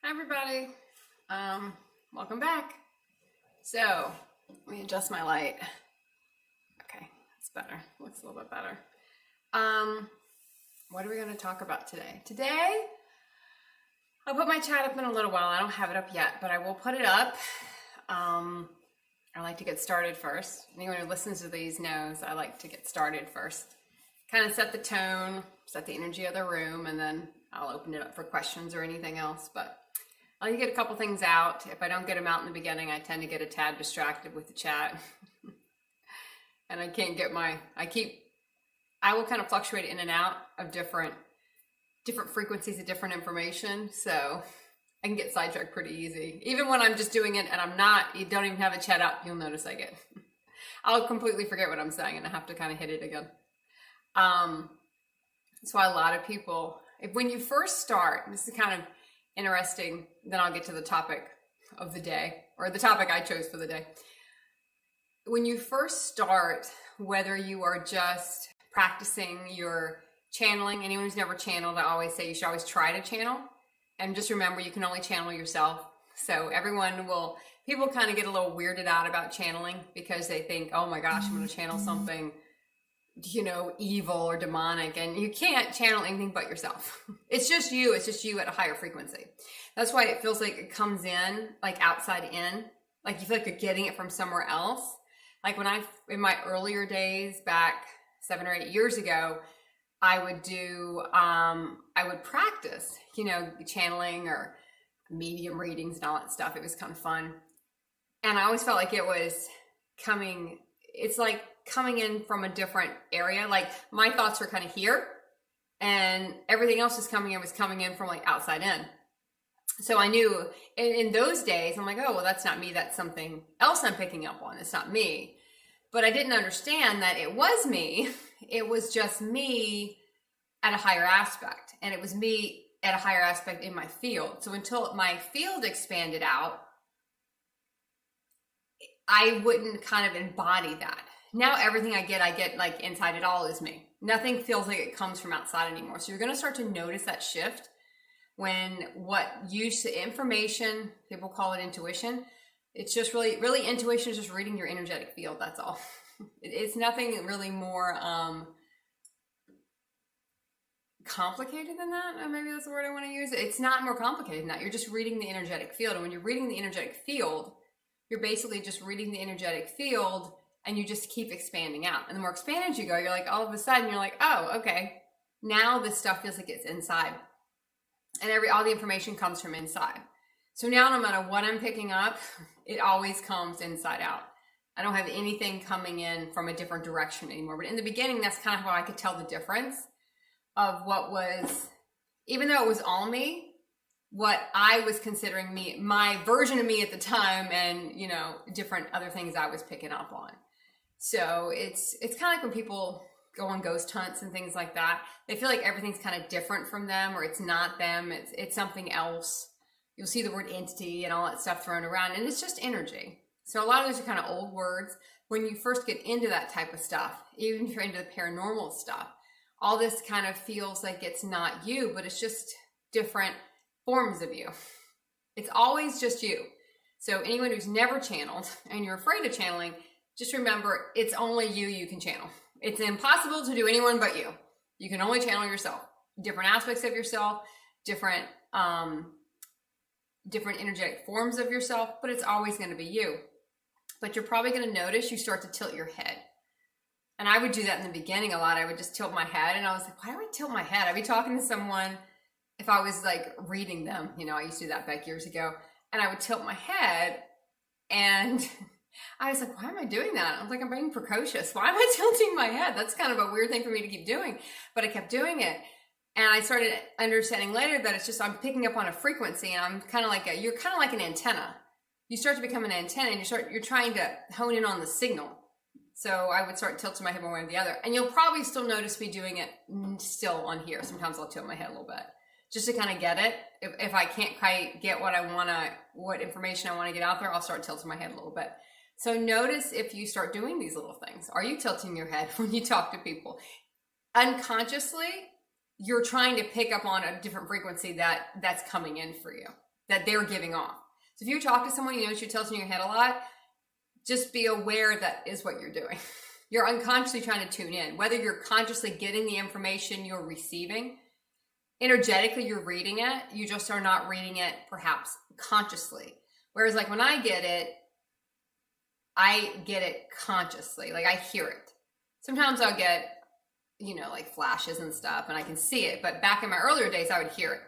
Hi everybody, welcome back. So, let me adjust my light. Okay, that's better, looks a little bit better. What are we going to talk about today? Today, I'll put my chat up in a little while. I don't have it up yet, but I will put it up. I like to get started first. Anyone who listens to these knows I like to get started first. Kind of set the tone, set the energy of the room, and then I'll open it up for questions or anything else, but I'll get a couple things out. If I don't get them out in the beginning, I tend to get a tad distracted with the chat. And I can't get I will kind of fluctuate in and out of different frequencies of different information. So I can get sidetracked pretty easy. Even when I'm just doing it and you don't even have a chat up, you'll notice I'll completely forget what I'm saying and I have to kind of hit it again. That's why a lot of people, when you first start, this is kind of interesting, then I'll get to the topic of the day, or the topic I chose for the day. When you first start, whether you are just practicing your channeling, anyone who's never channeled, I always say you should always try to channel. And just remember, you can only channel yourself. So people kind of get a little weirded out about channeling because they think, oh my gosh, I'm going to channel something evil or demonic, and you can't channel anything but yourself. It's just you at a higher frequency. That's why it feels like it comes in, like outside in, like you feel like you're getting it from somewhere else. Like in my earlier days, back 7 or 8 years ago, I would practice, channeling or medium readings and all that stuff. It was kind of fun. And I always felt like it's like coming in from a different area. Like my thoughts were kind of here and everything else was coming in from like outside in. So I knew in those days, I'm like, oh, well, that's not me. That's something else I'm picking up on. It's not me. But I didn't understand that it was me. It was just me at a higher aspect. And it was me at a higher aspect in my field. So until my field expanded out, I wouldn't kind of embody that. Now everything I get like inside it all is me. Nothing feels like it comes from outside anymore. So you're going to start to notice that shift when information, people call it intuition. It's just really intuition is just reading your energetic field. That's all. It's nothing really more complicated than that. Maybe that's the word I want to use. It's not more complicated than that. You're just reading the energetic field. And when you're reading the energetic field, you're basically just reading the energetic field and you just keep expanding out. And the more expanded you go, you're like, all of a sudden, you're like, oh, okay. Now this stuff feels like it's inside. And all the information comes from inside. So now no matter what I'm picking up, it always comes inside out. I don't have anything coming in from a different direction anymore. But in the beginning, that's kind of how I could tell the difference of what was, even though it was all me, what I was considering me, my version of me at the time, and different other things I was picking up on. So it's kind of like when people go on ghost hunts and things like that, they feel like everything's kind of different from them, or it's not them, it's something else. You'll see the word entity and all that stuff thrown around, and it's just energy. So a lot of those are kind of old words. When you first get into that type of stuff, even if you're into the paranormal stuff, all this kind of feels like it's not you, but it's just different forms of you. It's always just you. So anyone who's never channeled and you're afraid of channeling, just remember it's only you can channel. It's impossible to do anyone but you. You can only channel yourself. Different aspects of yourself, different energetic forms of yourself, but it's always going to be you. But you're probably going to notice you start to tilt your head. And I would do that in the beginning a lot. I would just tilt my head, and I was like, why do I tilt my head? I'd be talking to someone, if I was like reading them, I used to do that back years ago, and I would tilt my head, and I was like, why am I doing that? I was like, I'm being precocious. Why am I tilting my head? That's kind of a weird thing for me to keep doing, but I kept doing it. And I started understanding later that it's just, I'm picking up on a frequency, and I'm kind of like you're kind of like an antenna. You start to become an antenna, and you're trying to hone in on the signal. So I would start tilting my head one way or the other. And you'll probably still notice me doing it still on here. Sometimes I'll tilt my head a little bit just to kind of get it. If I can't quite get what information I want to get out there, I'll start tilting my head a little bit. So notice if you start doing these little things. Are you tilting your head when you talk to people? Unconsciously, you're trying to pick up on a different frequency that's coming in for you. that they're giving off. So if you talk to someone, you notice you're tilting your head a lot, just be aware that is what you're doing. You're unconsciously trying to tune in. Whether you're consciously getting the information you're receiving, energetically you're reading it, you just are not reading it perhaps consciously. Whereas like when I get it consciously, like I hear it. Sometimes I'll get, like flashes and stuff and I can see it. But back in my earlier days, I would hear it.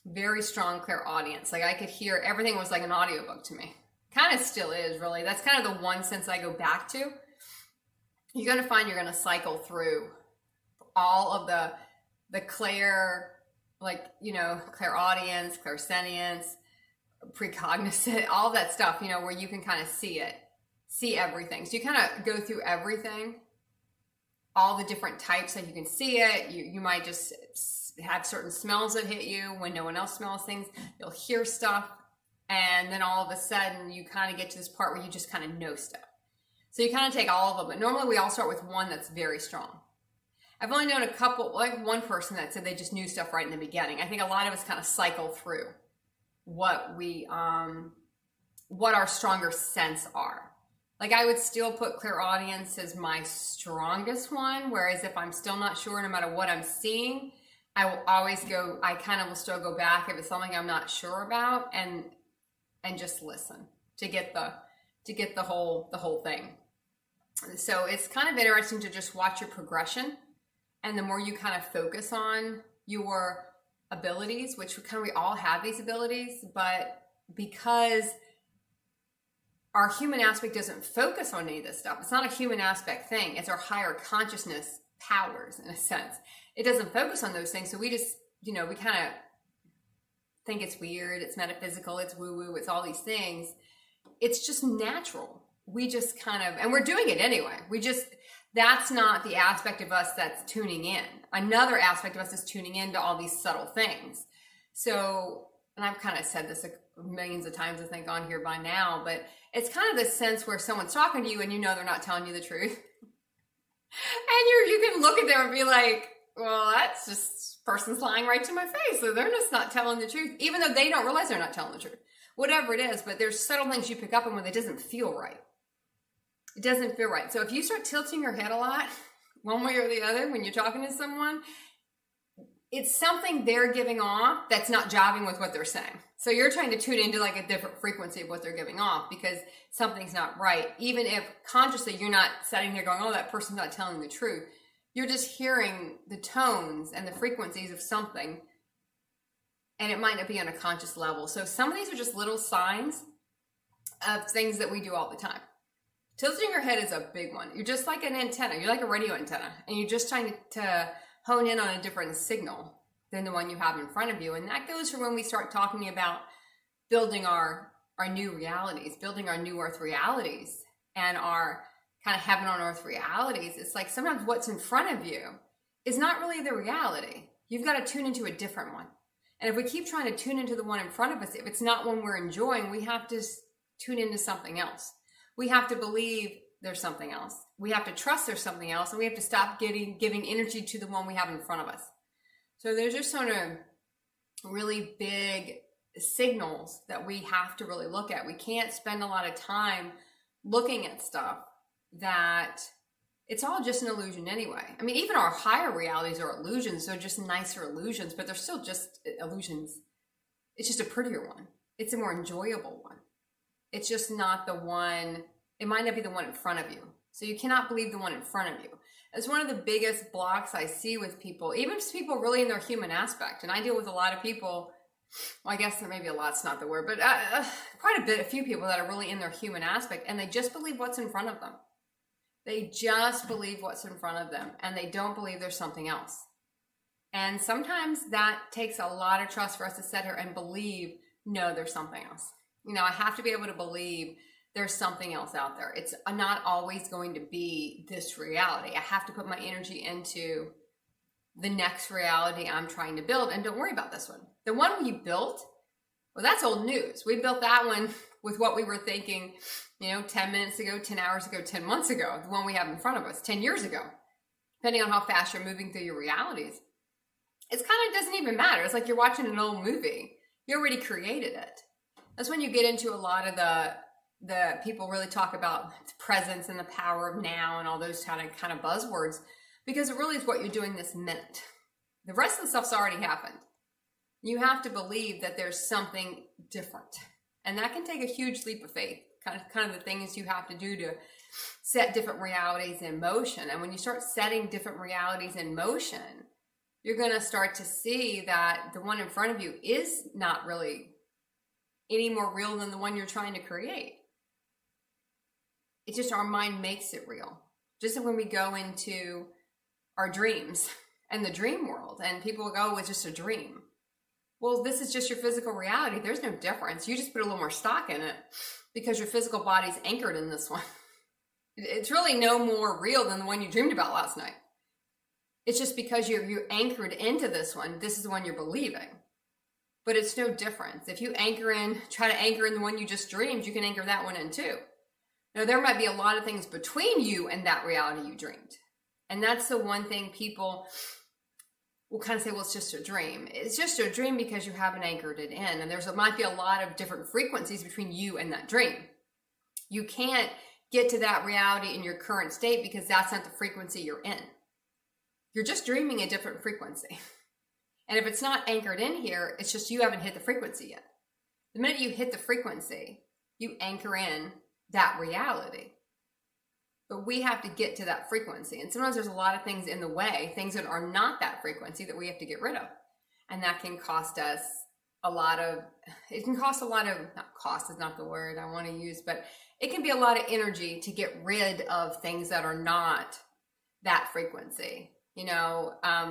Very strong clairaudience. Like I could hear, everything was like an audiobook to me. Kind of still is, really. That's kind of the one sense I go back to. You're going to find you're going to cycle through all of the clair, clairaudience, clairsentience, precognizant, all that stuff, where you can kind of see it, see everything. So you kind of go through everything, all the different types that you can see it. You might just have certain smells that hit you when no one else smells things. You'll hear stuff. And then all of a sudden you kind of get to this part where you just kind of know stuff. So you kind of take all of them, but normally we all start with one that's very strong. I've only known a couple, like one person that said they just knew stuff right in the beginning. I think a lot of us kind of cycle through what our stronger sense are. Like I would still put clairaudience as my strongest one, whereas if I'm still not sure, no matter what I'm seeing, I will always I kind of will still go back if it's something I'm not sure about and just listen to get the whole thing. So it's kind of interesting to just watch your progression. And the more you kind of focus on your abilities, which we all have these abilities, but because our human aspect doesn't focus on any of this stuff, it's not a human aspect thing. It's our higher consciousness powers in a sense. It doesn't focus on those things. So we just, we kind of think it's weird. It's metaphysical. It's woo woo. It's all these things. It's just natural. We just and we're doing it anyway. That's not the aspect of us that's tuning in. Another aspect of us is tuning into all these subtle things. So, and I've kind of said this millions of times, I think, on here by now, but it's kind of this sense where someone's talking to you and they're not telling you the truth. And you can look at them and be like, well, that's just person's lying right to my face. So they're just not telling the truth, even though they don't realize they're not telling the truth. Whatever it is, but there's subtle things you pick up on when it doesn't feel right. It doesn't feel right. So if you start tilting your head a lot, one way or the other, when you're talking to someone, it's something they're giving off that's not jiving with what they're saying. So you're trying to tune into like a different frequency of what they're giving off because something's not right. Even if consciously you're not sitting there going, oh, that person's not telling the truth. You're just hearing the tones and the frequencies of something, and it might not be on a conscious level. So some of these are just little signs of things that we do all the time. Tilting your head is a big one. You're just like an antenna. You're like a radio antenna, and you're just trying to hone in on a different signal than the one you have in front of you. And that goes for when we start talking about building our new realities, building our new earth realities, and our kind of heaven on earth realities. It's like sometimes what's in front of you is not really the reality. You've got to tune into a different one. And if we keep trying to tune into the one in front of us, if it's not one we're enjoying, we have to tune into something else. We have to believe there's something else. We have to trust there's something else, and we have to stop giving energy to the one we have in front of us. So there's just sort of really big signals that we have to really look at. We can't spend a lot of time looking at stuff that it's all just an illusion anyway. I mean, even our higher realities are illusions. They're just nicer illusions, but they're still just illusions. It's just a prettier one. It's a more enjoyable one. It's just not the one, it might not be the one in front of you. So you cannot believe the one in front of you. It's one of the biggest blocks I see with people, even just people really in their human aspect. And I deal with a lot of people, well, I guess maybe a lot's not the word, but quite a few people that are really in their human aspect, and they just believe what's in front of them. They just believe what's in front of them, and they don't believe there's something else. And sometimes that takes a lot of trust for us to sit here and believe, no, there's something else. I have to be able to believe there's something else out there. It's not always going to be this reality. I have to put my energy into the next reality I'm trying to build, and don't worry about this one. The one we built, well, that's old news. We built that one with what we were thinking, 10 minutes ago, 10 hours ago, 10 months ago, the one we have in front of us, 10 years ago, depending on how fast you're moving through your realities. It's kind of doesn't even matter. It's like you're watching an old movie. You already created it. That's when you get into a lot of the people really talk about the presence and the power of now and all those kind of buzzwords, because it really is what you're doing this minute. The rest of the stuff's already happened. You have to believe that there's something different. And that can take a huge leap of faith. Kind of the things you have to do to set different realities in motion. And when you start setting different realities in motion, you're going to start to see that the one in front of you is not really any more real than the one you're trying to create. It's just our mind makes it real. Just like when we go into our dreams and the dream world, and people will go, oh, it's just a dream. Well, this is just your physical reality. There's no difference. You just put a little more stock in it because your physical body's anchored in this one. It's really no more real than the one you dreamed about last night. It's just because you're anchored into this one. This is the one you're believing. But it's no difference. If you try to anchor in the one you just dreamed, you can anchor that one in too. Now, there might be a lot of things between you and that reality you dreamed. And that's the one thing people will kind of say, well, it's just a dream. It's just a dream because you haven't anchored it in. And might be a lot of different frequencies between you and that dream. You can't get to that reality in your current state because that's not the frequency you're in. You're just dreaming a different frequency. And if it's not anchored in here, it's just you haven't hit the frequency yet. The minute you hit the frequency, you anchor in that reality. But we have to get to that frequency. And sometimes there's a lot of things in the way, things that are not that frequency that we have to get rid of. And that can cost us not cost is not the word I want to use, but it can be a lot of energy to get rid of things that are not that frequency.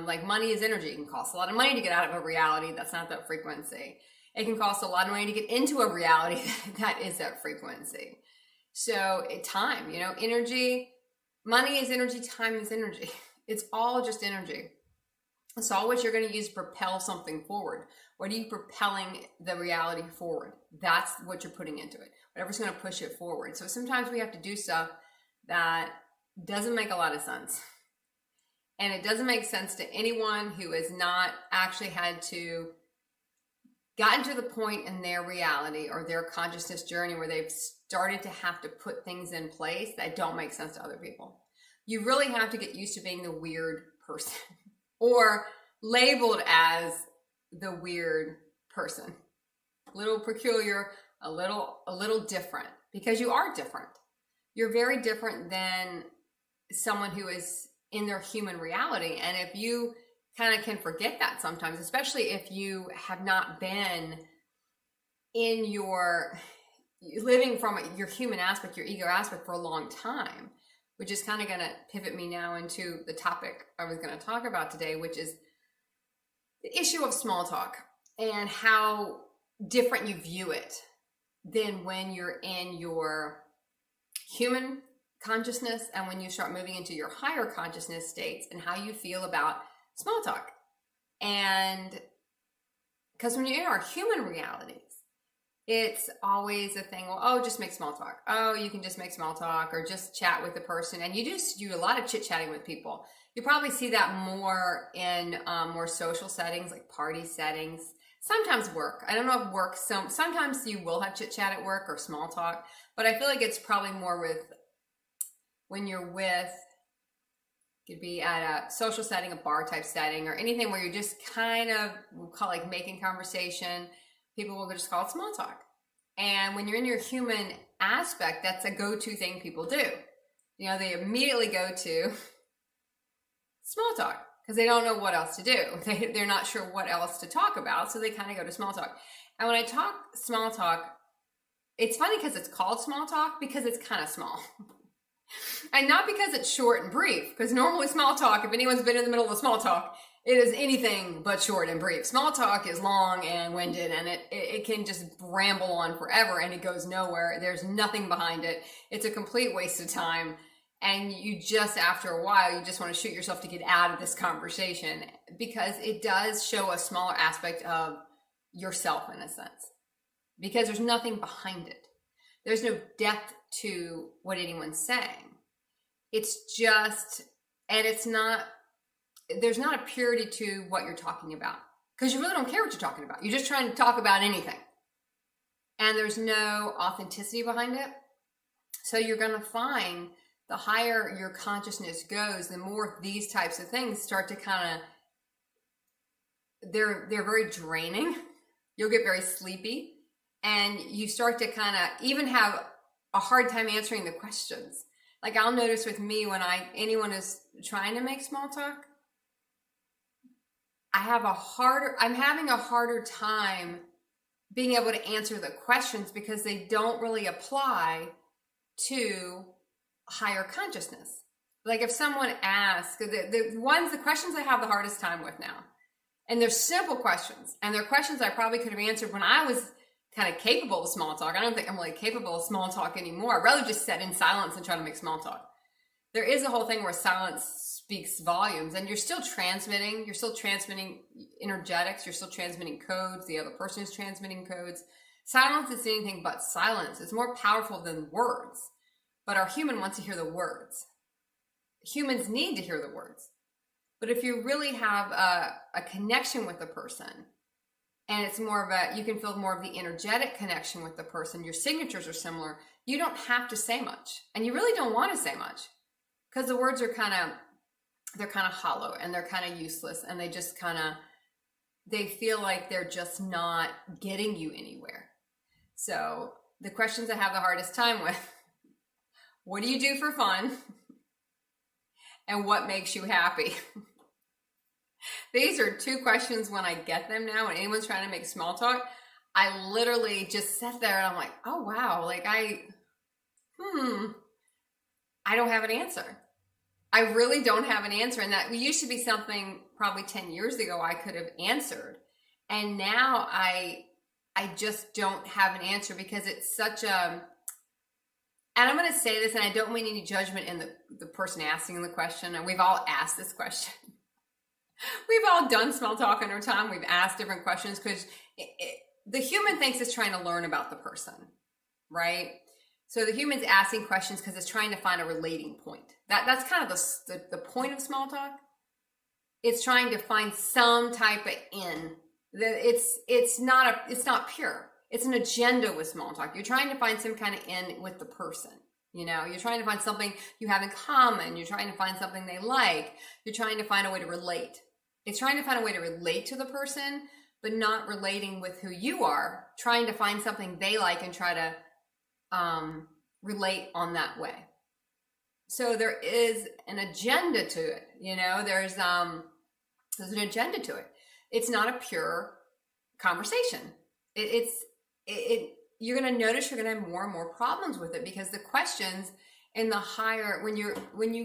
Like money is energy. It can cost a lot of money to get out of a reality that's not that frequency. It can cost a lot of money to get into a reality that is that frequency. So time, energy, money is energy, time is energy. It's all just energy. It's all what you're going to use to propel something forward. What are you propelling the reality forward? That's what you're putting into it. Whatever's going to push it forward. So sometimes we have to do stuff that doesn't make a lot of sense. And it doesn't make sense to anyone who has not actually gotten to the point in their reality or their consciousness journey where they've started to have to put things in place that don't make sense to other people. You really have to get used to being the weird person or labeled as the weird person. A little peculiar, a little different, because you are different. You're very different than someone who is in their human reality. And if you kind of can forget that sometimes, especially if you have not been living from your human aspect, your ego aspect for a long time, which is kind of going to pivot me now into the topic I was going to talk about today, which is the issue of small talk and how different you view it than when you're in your human consciousness and when you start moving into your higher consciousness states and how you feel about small talk. And because when you're in our human realities, it's always a thing, just make small talk. Oh, you can just make small talk or just chat with the person. And you just do a lot of chit-chatting with people. You probably see that more in more social settings, like party settings. Sometimes work. I don't know if work, sometimes you will have chit-chat at work or small talk, but I feel like it's probably more when you're could be at a social setting, a bar type setting, or anything where you're just kind of, we'll call it like making conversation. People will just call it small talk. And when you're in your human aspect, that's a go-to thing people do. They immediately go to small talk because they don't know what else to do. They're not sure what else to talk about, so they kind of go to small talk. And when I talk small talk, it's funny because it's called small talk because it's kind of small. And not because it's short and brief, because normally small talk, if anyone's been in the middle of a small talk, it is anything but short and brief. Small talk is long and winded, and it can just ramble on forever, and it goes nowhere. There's nothing behind it. It's a complete waste of time, and you just, after a while, you just want to shoot yourself to get out of this conversation, because it does show a smaller aspect of yourself in a sense, because there's nothing behind it. There's no depth to what anyone's saying. It's just, and it's not, there's not a purity to what you're talking about, because you really don't care what you're talking about. You're just trying to talk about anything. And there's no authenticity behind it. So you're going to find the higher your consciousness goes, the more these types of things start to kind of, they're very draining. You'll get very sleepy, and you start to kind of even have a hard time answering the questions. Like I'll notice with me when anyone is trying to make small talk, I'm having a harder time being able to answer the questions because they don't really apply to higher consciousness. Like if someone asks, the questions I have the hardest time with now, and they're simple questions, and they're questions I probably could have answered when I was kind of capable of small talk. I don't think I'm really capable of small talk anymore. I'd rather just sit in silence and try to make small talk. There is a whole thing where silence speaks volumes, and you're still transmitting energetics, you're still transmitting codes, the other person is transmitting codes. Silence is anything but silence. It's more powerful than words, but our human wants to hear the words. Humans need to hear the words. But if you really have a connection with the person, and it's more of you can feel more of the energetic connection with the person, your signatures are similar, you don't have to say much. And you really don't want to say much because the words are they're kind of hollow and they're kind of useless, and they feel like they're just not getting you anywhere. So the questions I have the hardest time with, what do you do for fun? And what makes you happy? These are two questions when I get them now, when anyone's trying to make small talk, I literally just sit there and I'm like, oh wow, like I don't have an answer. I really don't have an answer. And that used to be something probably 10 years ago I could have answered. And now I just don't have an answer because it's such a, and I'm going to say this, and I don't mean any judgment in the person asking the question. And we've all asked this question. We've all done small talk in our time. We've asked different questions because the human thinks it's trying to learn about the person, right? So the human's asking questions because it's trying to find a relating point. That's kind of the point of small talk. It's trying to find some type of in. It's not pure. It's an agenda with small talk. You're trying to find some kind of in with the person. You know, you're trying to find something you have in common. You're trying to find something they like. You're trying to find a way to relate. It's trying to find a way to relate to the person, but not relating with who you are, trying to find something they like and try to relate on that way. So there is an agenda to it. You know, there's an agenda to it. It's not a pure conversation. You're going to notice you're going to have more and more problems with it because the questions in the higher, when you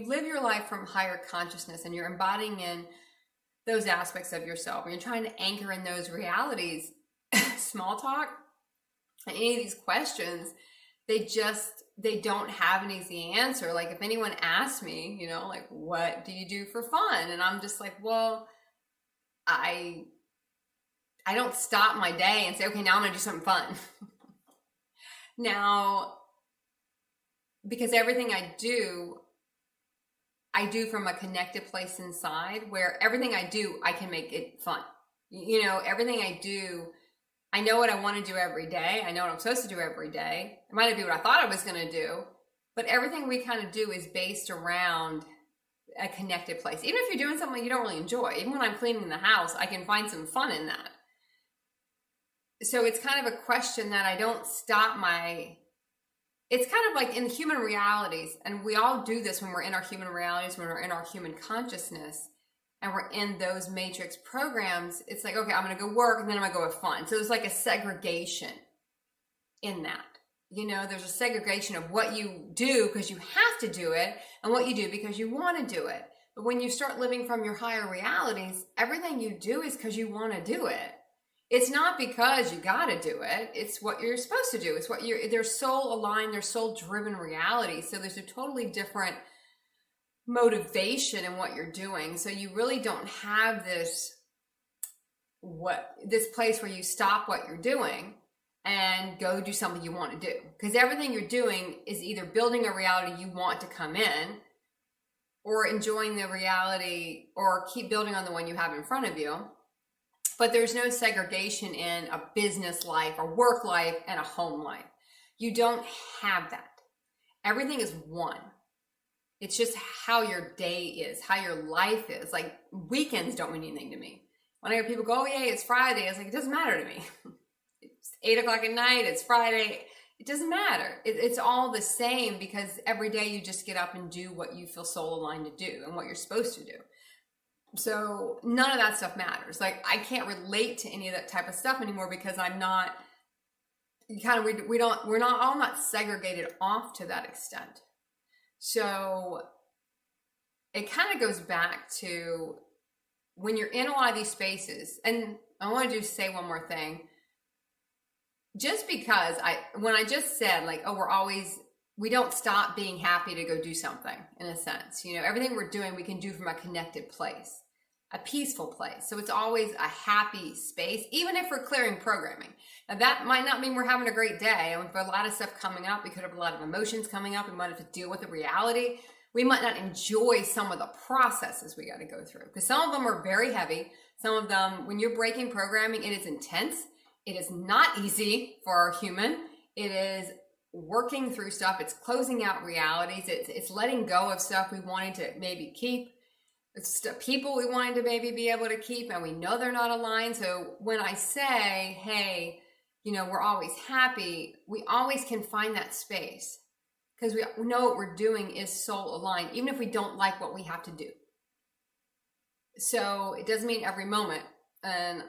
live your life from higher consciousness and you're embodying in those aspects of yourself, and you're trying to anchor in those realities, small talk and any of these questions, they don't have an easy answer. Like if anyone asks me, you know, like, what do you do for fun? And I'm just like, well, I don't stop my day and say, okay, now I'm going to do something fun. Now, because everything I do from a connected place inside where everything I do, I can make it fun. You know, everything I do, I know what I want to do every day. I know what I'm supposed to do every day. It might not be what I thought I was going to do, but everything we kind of do is based around a connected place. Even if you're doing something you don't really enjoy, even when I'm cleaning the house, I can find some fun in that. So it's kind of a question that I don't stop it's kind of like in human realities, and we all do this when we're in our human realities, when we're in our human consciousness, and we're in those matrix programs. It's like, okay, I'm going to go work, and then I'm going to go have fun. So there's like a segregation in that. You know, there's a segregation of what you do because you have to do it, and what you do because you want to do it. But when you start living from your higher realities, everything you do is because you want to do it. It's not because you got to do it. It's what you're supposed to do. It's what they're soul aligned, they're soul driven reality. So there's a totally different motivation in what you're doing. So you really don't have this place where you stop what you're doing and go do something you want to do. Because everything you're doing is either building a reality you want to come in, or enjoying the reality, or keep building on the one you have in front of you. But there's no segregation in a business life, a work life, and a home life. You don't have that. Everything is one. It's just how your day is, how your life is. Like, weekends don't mean anything to me. When I hear people go, oh, yay, it's Friday, I was like, it doesn't matter to me. It's 8 o'clock at night, it's Friday. It doesn't matter. It's all the same, because every day you just get up and do what you feel soul aligned to do and what you're supposed to do. So none of that stuff matters. Like, I can't relate to any of that type of stuff anymore, because I'm not, we're not all not segregated off to that extent. So it kind of goes back to when you're in a lot of these spaces. And I want to just say one more thing. Just because when I just said, like, oh, we don't stop being happy to go do something, in a sense. You know, everything we're doing, we can do from a connected place, a peaceful place. So it's always a happy space, even if we're clearing programming. Now, that might not mean we're having a great day. And with a lot of stuff coming up, we could have a lot of emotions coming up. We might have to deal with the reality. We might not enjoy some of the processes we got to go through, because some of them are very heavy. Some of them, when you're breaking programming, it is intense. It is not easy for a human. It is working through stuff. It's closing out realities. It's letting go of stuff we wanted to maybe keep. It's people we wanted to maybe be able to keep, and we know they're not aligned. So when I say, hey, you know, we're always happy, we always can find that space, because we know what we're doing is soul aligned, even if we don't like what we have to do. So it doesn't mean every moment. And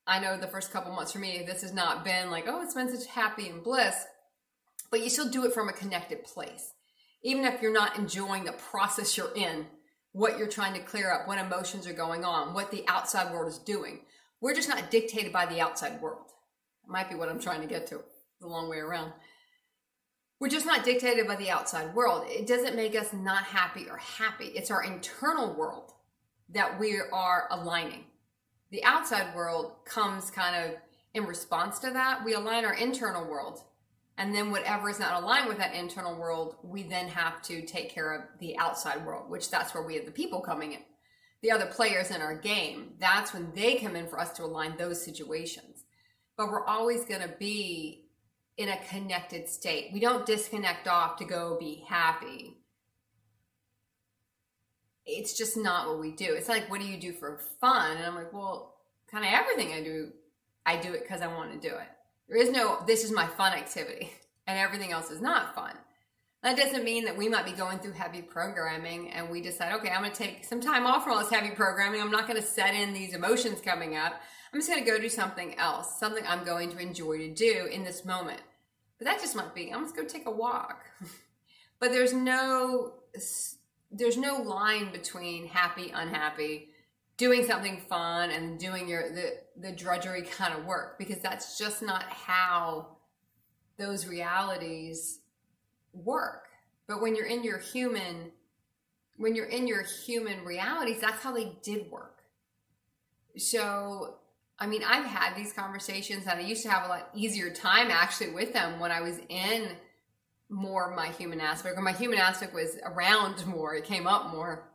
I know the first couple months for me, this has not been like, oh, it's been such happy and bliss, but you still do it from a connected place. Even if you're not enjoying the process you're in, what you're trying to clear up, what emotions are going on, what the outside world is doing. We're just not dictated by the outside world. It might be what I'm trying to get to, the long way around. We're just not dictated by the outside world. It doesn't make us not happy or happy. It's our internal world that we are aligning. The outside world comes kind of in response to that. We align our internal world. And then whatever is not aligned with that internal world, we then have to take care of the outside world, which that's where we have the people coming in. The other players in our game, that's when they come in for us to align those situations. But we're always going to be in a connected state. We don't disconnect off to go be happy. It's just not what we do. It's like, what do you do for fun? And I'm like, well, kind of everything I do it because I want to do it. There is no, this is my fun activity, and everything else is not fun. That doesn't mean that we might be going through heavy programming and we decide, okay, I'm going to take some time off from all this heavy programming. I'm not going to set in these emotions coming up. I'm just going to go do something else, something I'm going to enjoy to do in this moment. But that just might be, I'm just going to take a walk. But there's no line between happy, unhappy, doing something fun and doing the drudgery kind of work, because that's just not how those realities work. But when you're in your human realities, that's how they did work. So, I mean, I've had these conversations, and I used to have a lot easier time actually with them when I was in more of my human aspect, or my human aspect was around more, it came up more.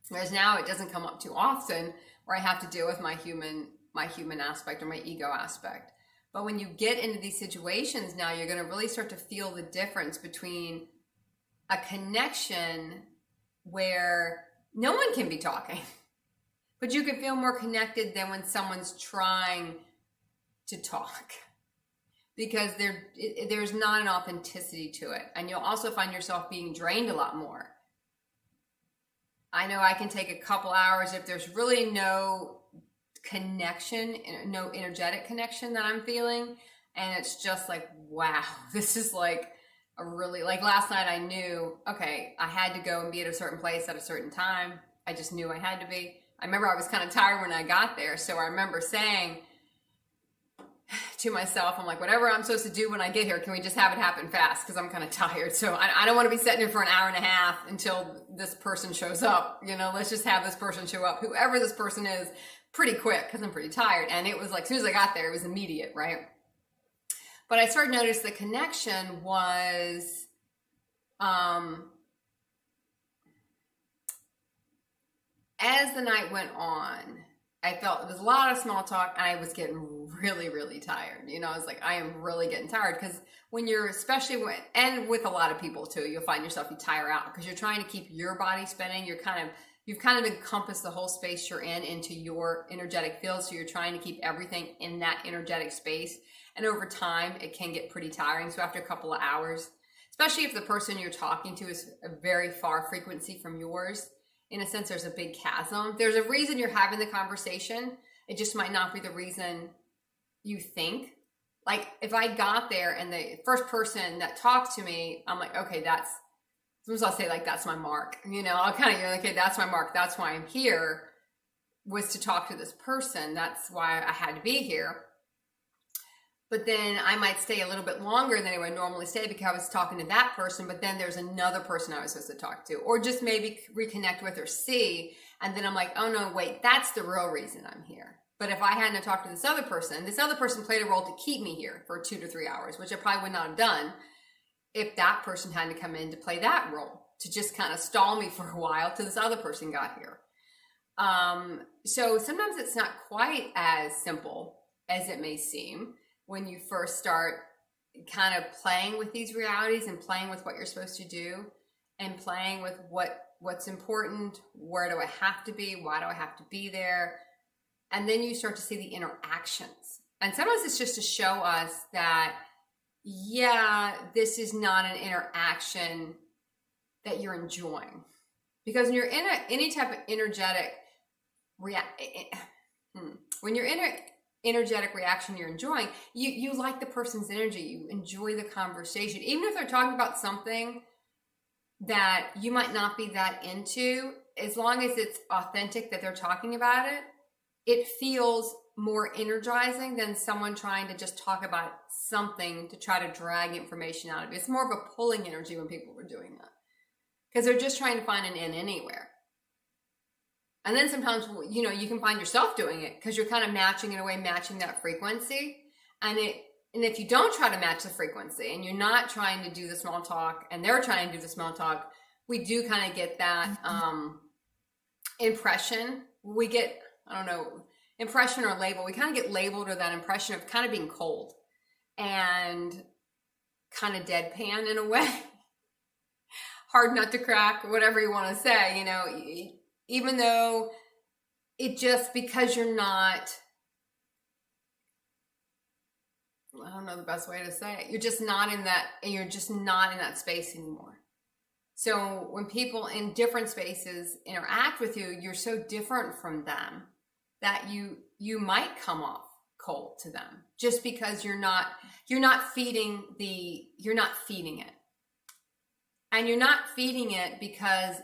Whereas now it doesn't come up too often, where I have to deal with my human aspect or my ego aspect. But when you get into these situations now, you're going to really start to feel the difference between a connection where no one can be talking, but you can feel more connected than when someone's trying to talk, because there's not an authenticity to it. And you'll also find yourself being drained a lot more. I know I can take a couple hours if there's really no connection, no energetic connection that I'm feeling. And it's just like, wow, this is like a really, like last night I knew, okay, I had to go and be at a certain place at a certain time. I just knew I had to be. I remember I was kind of tired when I got there. So I remember saying to myself, I'm like, whatever I'm supposed to do when I get here, can we just have it happen fast? Because I'm kind of tired. So I don't want to be sitting here for an hour and a half until this person shows up. You know, let's just have this person show up, whoever this person is, pretty quick, because I'm pretty tired. And it was like, as soon as I got there, it was immediate, right? But I started to notice the connection was, as the night went on, I felt it was a lot of small talk, and I was getting really, really tired. You know, I was like, I am really getting tired, because when you're, especially when, and with a lot of people too, you'll find yourself, you tire out because you're trying to keep your body spinning. You've kind of encompassed the whole space you're in into your energetic field. So you're trying to keep everything in that energetic space. And over time, it can get pretty tiring. So after a couple of hours, especially if the person you're talking to is a very far frequency from yours, in a sense, there's a big chasm. There's a reason you're having the conversation. It just might not be the reason you think. Like if I got there and the first person that talked to me, I'm like, okay, sometimes I'll say like, that's my mark. You know, I'll kind of go, okay, that's my mark. That's why I'm here, was to talk to this person. That's why I had to be here. But then I might stay a little bit longer than I would normally stay because I was talking to that person, but then there's another person I was supposed to talk to, or just maybe reconnect with or see. And then I'm like, oh no, wait, that's the real reason I'm here. But if I hadn't talked to this other person played a role to keep me here for 2 to 3 hours, which I probably would not have done if that person hadn't to come in to play that role, to just kind of stall me for a while till this other person got here. So sometimes it's not quite as simple as it may seem when you first start kind of playing with these realities and playing with what you're supposed to do and playing with what's important, where do I have to be, why do I have to be there? And then you start to see the interactions. And sometimes it's just to show us that, yeah, this is not an interaction that you're enjoying. Because when you're in any type of energetic when you're in an energetic reaction you're enjoying, you like the person's energy, you enjoy the conversation, even if they're talking about something that you might not be that into. As long as it's authentic that they're talking about it, it feels more energizing than someone trying to just talk about something to try to drag information out of it. It's more of a pulling energy when people were doing that, because they're just trying to find an in anywhere. And then sometimes, you know, you can find yourself doing it because you're kind of matching that frequency. And if you don't try to match the frequency and you're not trying to do the small talk and they're trying to do the small talk, we do kind of get that impression. We get, I don't know, impression or label. We kind of get labeled with that impression of kind of being cold and kind of deadpan in a way. Hard nut to crack, whatever you want to say, you know. Even though it just, because you're not, I don't know the best way to say it, you're just not in that space anymore. So when people in different spaces interact with you, you're so different from them that you might come off cold to them just because you're not feeding it. And you're not feeding it because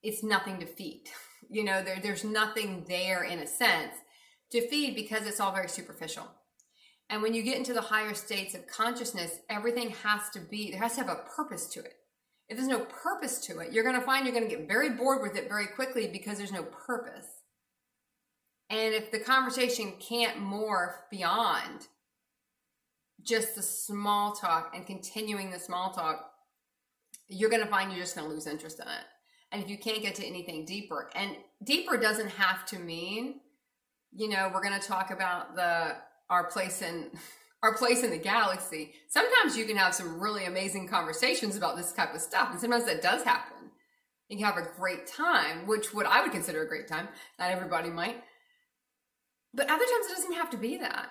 it's nothing to feed. You know, there's nothing there in a sense to feed because it's all very superficial. And when you get into the higher states of consciousness, everything there has to have a purpose to it. If there's no purpose to it, you're going to get very bored with it very quickly because there's no purpose. And if the conversation can't morph beyond just the small talk and continuing the small talk, you're going to find you're just going to lose interest in it. And if you can't get to anything deeper, and deeper doesn't have to mean, you know, we're going to talk about our place in the galaxy. Sometimes you can have some really amazing conversations about this type of stuff, and sometimes that does happen. You can have a great time, which what I would consider a great time. Not everybody might, but other times it doesn't have to be that.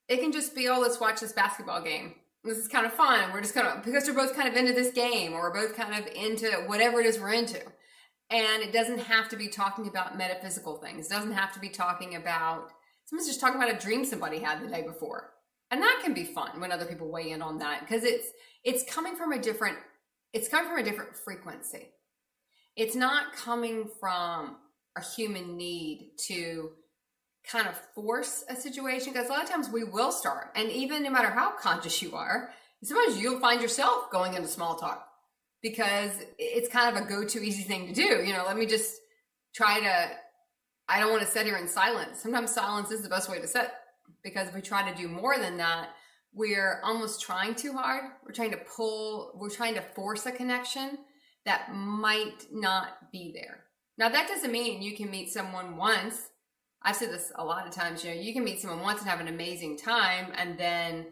It can just be, oh, let's watch this basketball game. This is kind of fun. We're just because we're both kind of into this game, or we're both kind of into whatever it is we're into. And it doesn't have to be talking about metaphysical things. It doesn't have to be talking about, someone's just talking about a dream somebody had the day before. And that can be fun when other people weigh in on that, because it's coming from a different frequency. It's not coming from a human need to kind of force a situation, because a lot of times we will start, and even no matter how conscious you are, sometimes you'll find yourself going into small talk because it's kind of a go-to easy thing to do. You know, let me just I don't want to sit here in silence. Sometimes silence is the best way to sit, because if we try to do more than that, we're almost trying too hard. We're trying to force a connection that might not be there. Now, that doesn't mean you can meet someone once I've said this a lot of times, you can meet someone once and have an amazing time, and then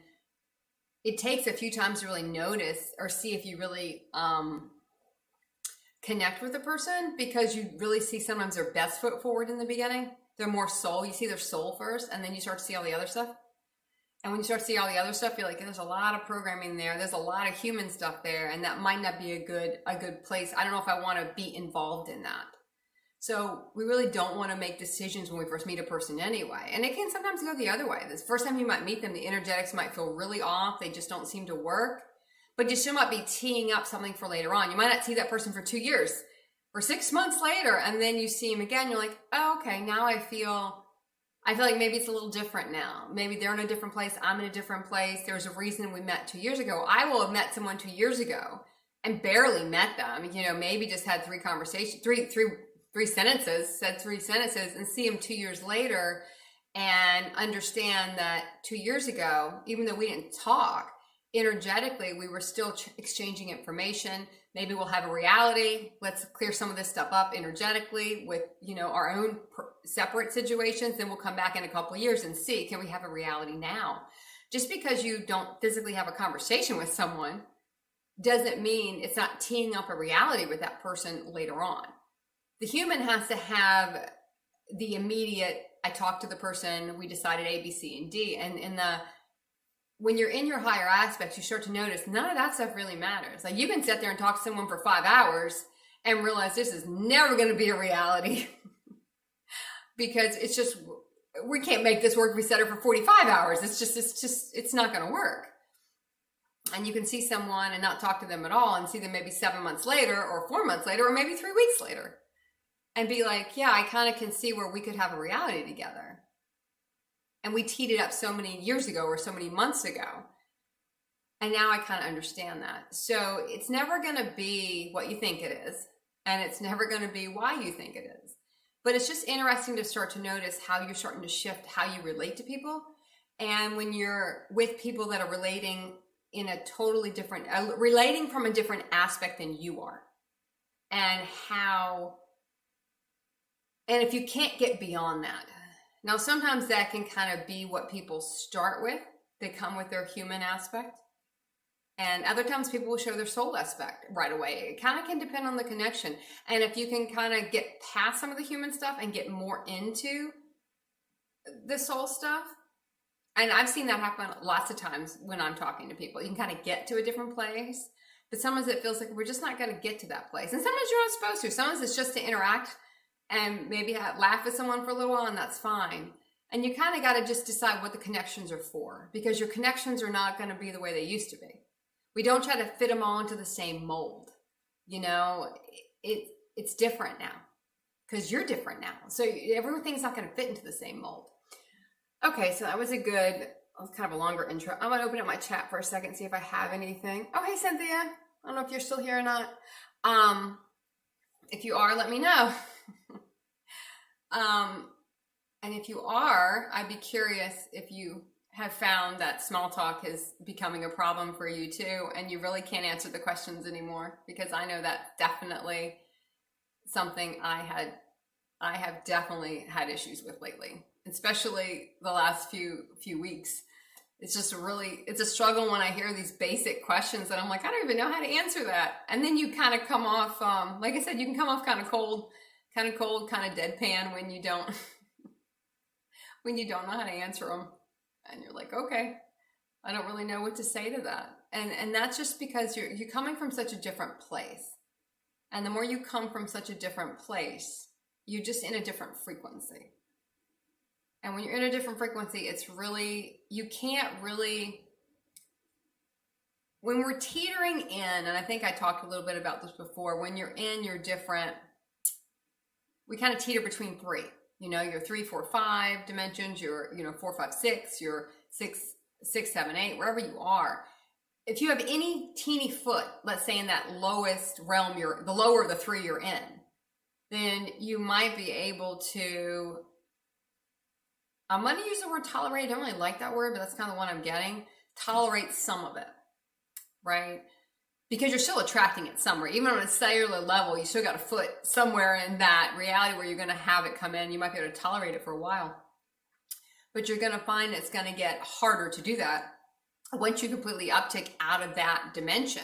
it takes a few times to really notice or see if you really connect with the person, because you really see sometimes their best foot forward in the beginning. They're more soul. You see their soul first, and then you start to see all the other stuff. And when you start to see all the other stuff, you're like, there's a lot of programming there. There's a lot of human stuff there, and that might not be a good place. I don't know if I want to be involved in that. So we really don't want to make decisions when we first meet a person anyway. And it can sometimes go the other way. The first time you might meet them, the energetics might feel really off. They just don't seem to work. But you still might be teeing up something for later on. You might not see that person for 2 years or 6 months later, and then you see them again. You're like, oh, okay, now I feel like maybe it's a little different now. Maybe they're in a different place. I'm in a different place. There's a reason we met 2 years ago. I will have met someone 2 years ago and barely met them. Maybe just had three sentences, said three sentences, and see them 2 years later and understand that 2 years ago, even though we didn't talk, energetically, we were still exchanging information. Maybe we'll have a reality. Let's clear some of this stuff up energetically with, our own separate situations. Then we'll come back in a couple of years and see, can we have a reality now? Just because you don't physically have a conversation with someone doesn't mean it's not teeing up a reality with that person later on. The human has to have the immediate, I talked to the person, we decided A, B, C, and D. And when you're in your higher aspects, you start to notice none of that stuff really matters. Like, you can sit there and talk to someone for 5 hours and realize this is never going to be a reality because it's just, we can't make this work if we set it for 45 hours. It's not going to work. And you can see someone and not talk to them at all and see them maybe 7 months later or 4 months later or maybe 3 weeks later and be like, yeah, I kind of can see where we could have a reality together. And we teed it up so many years ago or so many months ago. And now I kind of understand that. So it's never going to be what you think it is. And it's never going to be why you think it is. But it's just interesting to start to notice how you're starting to shift how you relate to people. And when you're with people that are relating in a totally different, relating from a different aspect than you are. And if you can't get beyond that. Now, sometimes that can kind of be what people start with. They come with their human aspect. And other times people will show their soul aspect right away. It kind of can depend on the connection. And if you can kind of get past some of the human stuff and get more into the soul stuff, and I've seen that happen lots of times when I'm talking to people. You can kind of get to a different place, but sometimes it feels like we're just not going to get to that place. And sometimes you're not supposed to. Sometimes it's just to interact and maybe laugh with someone for a little while, and that's fine. And you kind of got to just decide what the connections are for, because your connections are not going to be the way they used to be. We don't try to fit them all into the same mold. It's different now because you're different now. So everything's not going to fit into the same mold. Okay, so that was kind of a longer intro. I'm going to open up my chat for a second, see if I have anything. Oh, hey, Cynthia. I don't know if you're still here or not. If you are, let me know. And if you are, I'd be curious if you have found that small talk is becoming a problem for you too, and you really can't answer the questions anymore, because I know that's definitely something I have definitely had issues with lately, especially the last few weeks. It's just it's a struggle when I hear these basic questions and I'm like, I don't even know how to answer that. And then you kind of come off, like I said, you can come off kind of cold, kind of deadpan when you don't, when you don't know how to answer them. And you're like, okay, I don't really know what to say to that. And that's just because you're coming from such a different place. And the more you come from such a different place, you're just in a different frequency. And when you're in a different frequency, it's really, you can't really, when we're teetering in, and I think I talked a little bit about this before, when you're in your different, we kind of teeter between three. Your 3, 4, 5 dimensions, your 4, 5, 6, your 6, 7, 8, wherever you are. If you have any teeny foot, let's say in that lowest realm, the lower of the three you're in, then you might be able to, I'm going to use the word tolerate. I don't really like that word, but that's kind of what I'm getting. Tolerate some of it, right? because you're still attracting it somewhere. Even on a cellular level, you still got a foot somewhere in that reality where you're going to have it come in. You might be able to tolerate it for a while, but you're going to find it's going to get harder to do that once you completely uptick out of that dimension,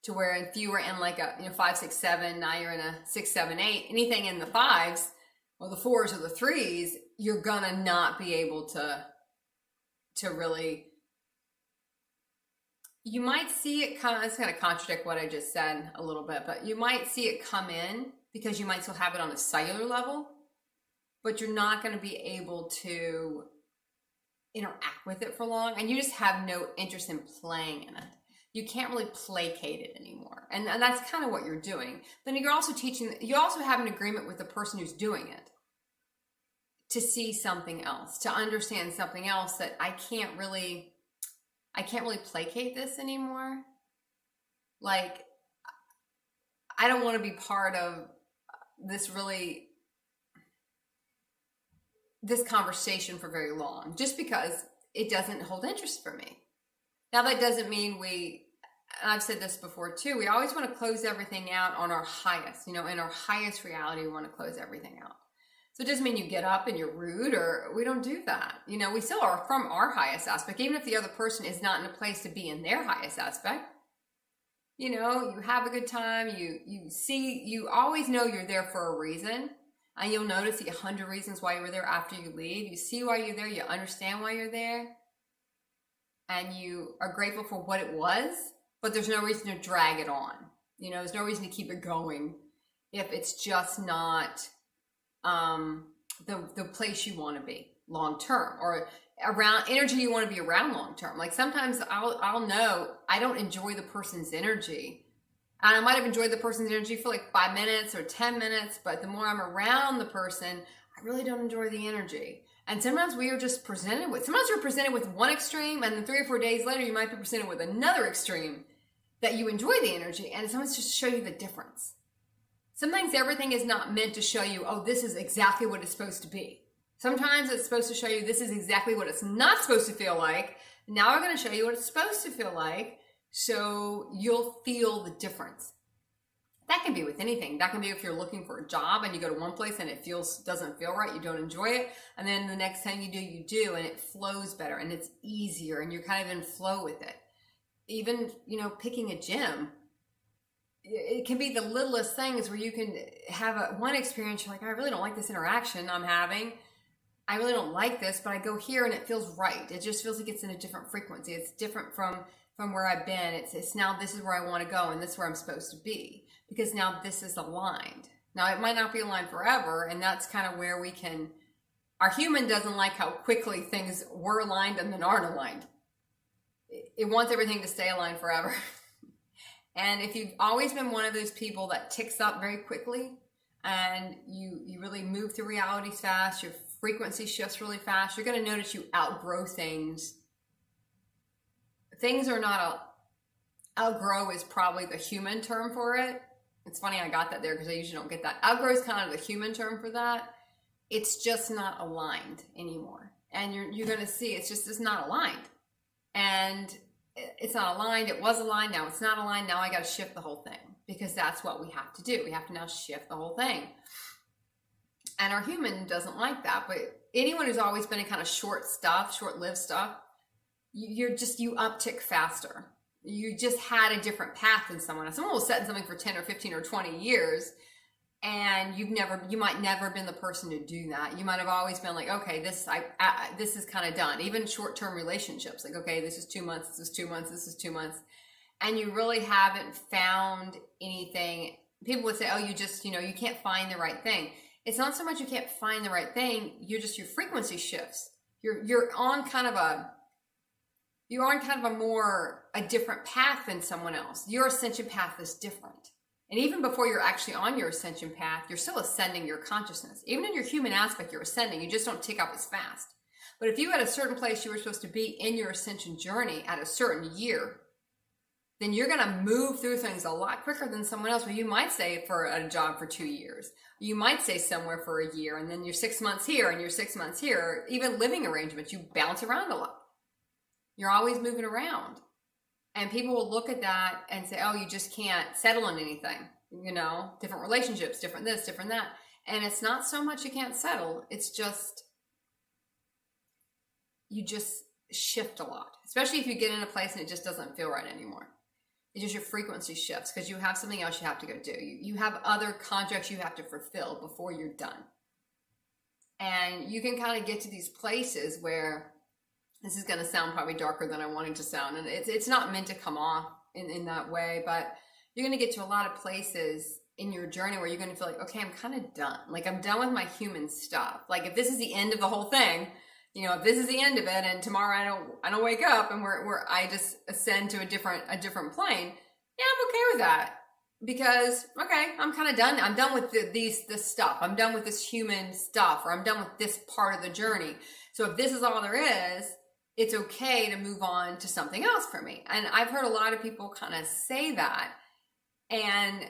to where if you were in like a 5, 6, 7, now you're in a 6, 7, 8, anything in the 5s or the 4s or the 3s, you're gonna not be able to really. You might see it come. It's going to contradict what I just said a little bit, but you might see it come in because you might still have it on a cellular level, but you're not going to be able to interact with it for long, and you just have no interest in playing in it. You can't really placate it anymore, and that's kind of what you're doing. Then you're also you also have an agreement with the person who's doing it to see something else, to understand something else, that I can't really placate this anymore. Like, I don't want to be part of this conversation for very long, just because it doesn't hold interest for me. Now, that doesn't mean and I've said this before too, we always want to close everything out on our highest, in our highest reality, we want to close everything out. So it doesn't mean you get up and you're rude, or we don't do that. We still are from our highest aspect, even if the other person is not in a place to be in their highest aspect. You have a good time, you always know you're there for a reason. And you'll notice the 100 reasons why you were there after you leave. You see why you're there, you understand why you're there, and you are grateful for what it was, but there's no reason to drag it on. There's no reason to keep it going if it's just not the place you want to be long term, or around energy you want to be around long term. Like, sometimes I'll know I don't enjoy the person's energy. And I might have enjoyed the person's energy for like 5 minutes or 10 minutes, but the more I'm around the person, I really don't enjoy the energy. And sometimes you're presented with one extreme, and then 3 or 4 days later, you might be presented with another extreme that you enjoy the energy, and sometimes just show you the difference. Sometimes everything is not meant to show you, oh, this is exactly what it's supposed to be. Sometimes it's supposed to show you this is exactly what it's not supposed to feel like. Now we're going to show you what it's supposed to feel like, so you'll feel the difference. That can be with anything. That can be if you're looking for a job and you go to one place and it doesn't feel right, you don't enjoy it, and then the next time you do, and it flows better and it's easier and you're kind of in flow with it. Even, picking a gym, it can be the littlest things where you can have one experience, you're like, I really don't like this interaction I'm having. I really don't like this, but I go here and it feels right. It just feels like it's in a different frequency. It's different from where I've been. It's now this is where I want to go, and this is where I'm supposed to be, because now this is aligned. Now, it might not be aligned forever, and that's kind of where our human doesn't like how quickly things were aligned and then aren't aligned. It wants everything to stay aligned forever. And if you've always been one of those people that ticks up very quickly, and you really move through realities fast, your frequency shifts really fast, you're going to notice you outgrow things. Things are not outgrow is probably the human term for it. It's funny I got that there, because I usually don't get that. Outgrow is kind of the human term for that. It's just not aligned anymore. And you're going to see it's not aligned. And it's not aligned. It was aligned. Now it's not aligned. Now I got to shift the whole thing, because that's what we have to do. We have to now shift the whole thing. And our human doesn't like that. But anyone who's always been in kind of short-lived stuff, you uptick faster. You just had a different path than someone else. Someone will set in something for 10 or 15 or 20 years, and you might never been the person to do that. You might have always been like, okay, this is kind of done. Even short-term relationships, like, okay, this is 2 months, this is 2 months, this is 2 months. And you really haven't found anything. People would say, oh, you can't find the right thing. It's not so much you can't find the right thing, your frequency shifts. You're on kind of a different path than someone else. Your ascension path is different. And even before you're actually on your ascension path, you're still ascending your consciousness. Even in your human aspect, you're ascending. You just don't tick up as fast. But if you had a certain place you were supposed to be in your ascension journey at a certain year, then you're going to move through things a lot quicker than someone else. Where you might stay for a job for 2 years. You might stay somewhere for a year, and then you're 6 months here and you're 6 months here. Or even living arrangements, you bounce around a lot. You're always moving around. And people will look at that and say, oh, you just can't settle on anything, you know, different relationships, different this, different that. And it's not so much you can't settle, it's just, you just shift a lot, especially if you get in a place and it just doesn't feel right anymore. It's just your frequency shifts because you have something else you have to go do. You have other contracts you have to fulfill before you're done. And you can kind of get to these places where, this is going to sound probably darker than I wanted to sound, and it's not meant to come off in that way, but you're going to get to a lot of places in your journey where you're going to feel like, okay, I'm kind of done. Like, I'm done with my human stuff. Like, if this is the end of the whole thing, you know, if this is the end of it, and tomorrow I don't wake up and I just ascend to a different plane, yeah, I'm okay with that. Because, okay, I'm kind of done. I'm done with this stuff. I'm done with this human stuff, or I'm done with this part of the journey. So if this is all there is, it's okay to move on to something else for me. And I've heard a lot of people kind of say that. And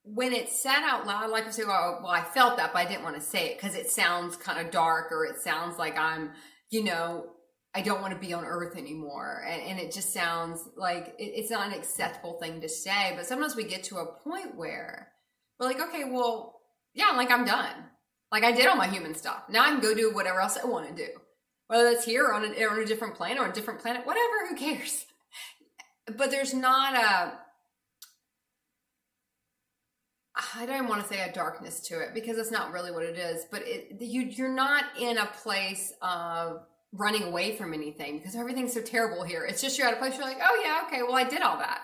when it's said out loud, like I say, well, I felt that, but I didn't want to say it because it sounds kind of dark, or it sounds like I'm, you know, I don't want to be on earth anymore. And it just sounds like it's not an acceptable thing to say. But sometimes we get to a point where we're like, okay, well, yeah, like I'm done. Like I did all my human stuff. Now I can go do whatever else I want to do. Whether it's here or on a different plane or a different planet, whatever, who cares? But there's not I don't want to say a darkness to it because it's not really what it is, but you're not in a place of running away from anything because everything's so terrible here. It's just you're at a place you're like, oh yeah, okay, well I did all that.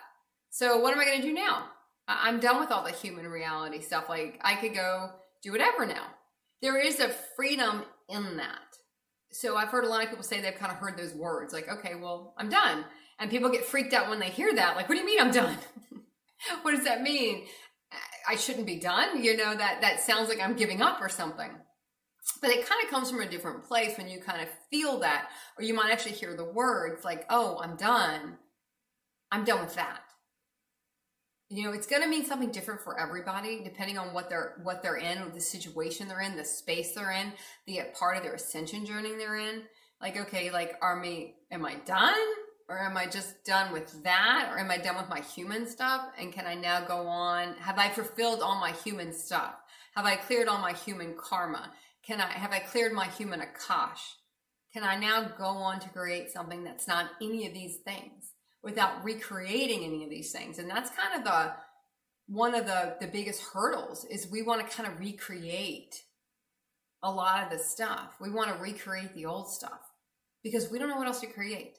So what am I going to do now? I'm done with all the human reality stuff. Like I could go do whatever now. There is a freedom in that. So I've heard a lot of people say they've kind of heard those words like, okay, well, I'm done. And people get freaked out when they hear that. Like, what do you mean I'm done? What does that mean? I shouldn't be done. You know, that sounds like I'm giving up or something. But it kind of comes from a different place when you kind of feel that, or you might actually hear the words like, oh, I'm done. I'm done with that. You know, it's going to mean something different for everybody, depending on what they're in, or the situation they're in, the space they're in, the part of their ascension journey they're in. Like, okay, like, am I done? Or am I just done with that? Or am I done with my human stuff? And can I now go on? Have I fulfilled all my human stuff? Have I cleared all my human karma? Have I cleared my human akash? Can I now go on to create something that's not any of these things without recreating any of these things? And that's kind of one of the biggest hurdles is we want to kind of recreate a lot of the stuff. We want to recreate the old stuff because we don't know what else to create.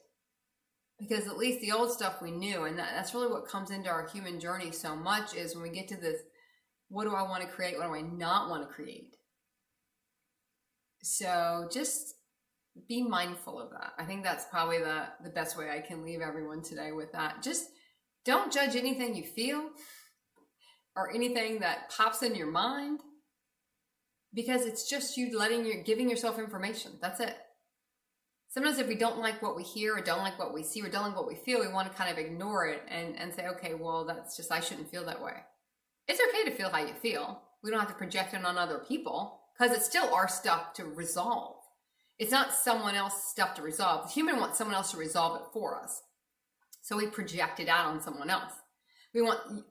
Because at least the old stuff we knew, and that's really what comes into our human journey so much is when we get to this, what do I want to create? What do I not want to create? So just be mindful of that. I think that's probably the best way I can leave everyone today with that. Just don't judge anything you feel or anything that pops in your mind, because it's just you giving yourself information. That's it. Sometimes if we don't like what we hear or don't like what we see or don't like what we feel, we want to kind of ignore it and say, okay, well, that's just, I shouldn't feel that way. It's okay to feel how you feel. We don't have to project it on other people because it's still our stuff to resolve. It's not someone else's stuff to resolve. The human wants someone else to resolve it for us. So we project it out on someone else.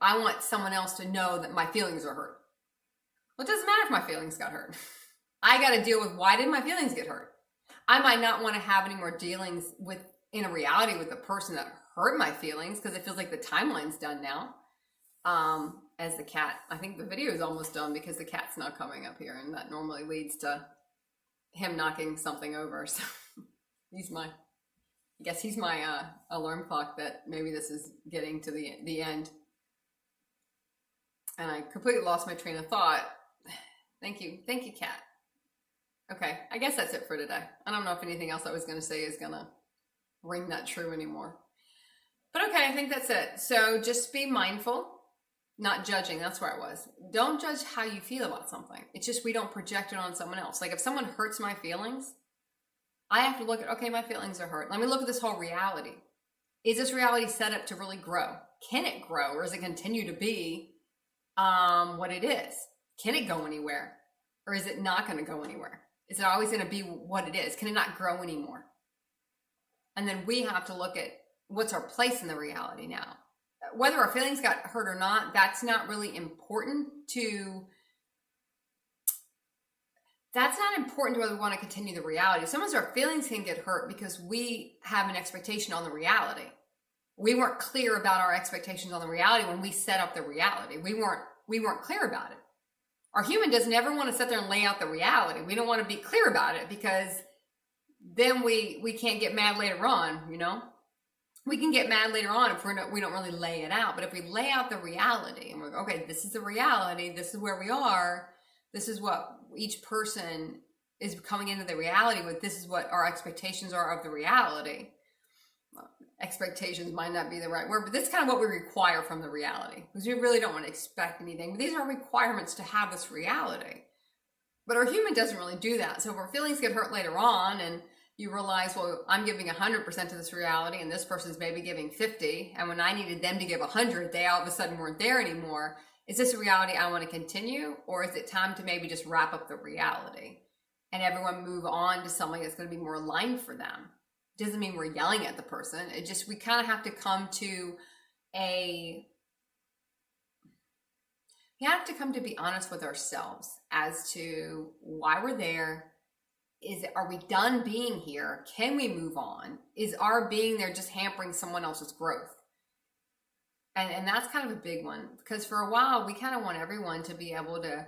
I want someone else to know that my feelings are hurt. Well, it doesn't matter if my feelings got hurt. I got to deal with, why did my feelings get hurt? I might not want to have any more dealings in a reality with the person that hurt my feelings because it feels like the timeline's done now. As the cat, I think the video is almost done because the cat's not coming up here, and that normally leads to him knocking something over. So he's my alarm clock that maybe this is getting to the end. And I completely lost my train of thought. Thank you, cat. Okay, I guess that's it for today. I don't know if anything else I was going to say is going to ring that true anymore. But okay, I think that's it. So just be mindful, not judging. That's where I was. Don't judge how you feel about something. It's just we don't project it on someone else. Like if someone hurts my feelings, I have to look at, okay, my feelings are hurt. Let me look at this whole reality. Is this reality set up to really grow? Can it grow, or does it continue to be what it is? Can it go anywhere, or is it not going to go anywhere? Is it always going to be what it is? Can it not grow anymore? And then we have to look at what's our place in the reality now? Whether our feelings got hurt or not, that's not really important to whether we want to continue the reality. Sometimes our feelings can get hurt because we have an expectation on the reality. We weren't clear about our expectations on the reality when we set up the reality. We weren't clear about it. Our human doesn't ever want to sit there and lay out the reality. We don't want to be clear about it because then we can't get mad later on, you know? We can get mad later on if we don't really lay it out. But if we lay out the reality and we're, okay, this is the reality, this is where we are, this is what each person is coming into the reality with, this is what our expectations are of the reality. Well, expectations might not be the right word, but this is kind of what we require from the reality, because we really don't want to expect anything. But these are requirements to have this reality. But our human doesn't really do that. So if our feelings get hurt later on and you realize, well, I'm giving 100% to this reality and this person's maybe giving 50, and when I needed them to give 100, they all of a sudden weren't there anymore. Is this a reality I want to continue, or is it time to maybe just wrap up the reality and everyone move on to something that's going to be more aligned for them? It doesn't mean we're yelling at the person. It just, we kind of have to come to be honest with ourselves as to why we're there. Are we done being here? Can we move on? Is our being there just hampering someone else's growth? And that's kind of a big one, because for a while we kind of want everyone to be able to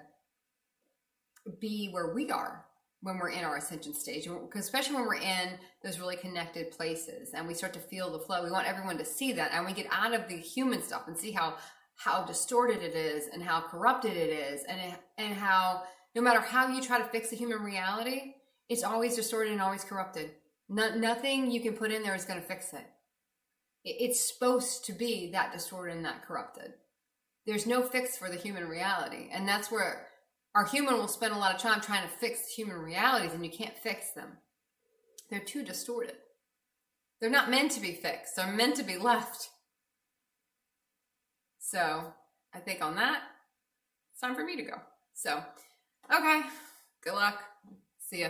be where we are when we're in our ascension stage, because especially when we're in those really connected places and we start to feel the flow. We want everyone to see that, and we get out of the human stuff and see how distorted it is and how corrupted it is, and how no matter how you try to fix the human reality, it's always distorted and always corrupted. Nothing you can put in there is going to fix it. It's supposed to be that distorted and that corrupted. There's no fix for the human reality. And that's where our human will spend a lot of time trying to fix human realities, and you can't fix them. They're too distorted. They're not meant to be fixed. They're meant to be left. So I think on that, it's time for me to go. So, okay. Good luck. See ya.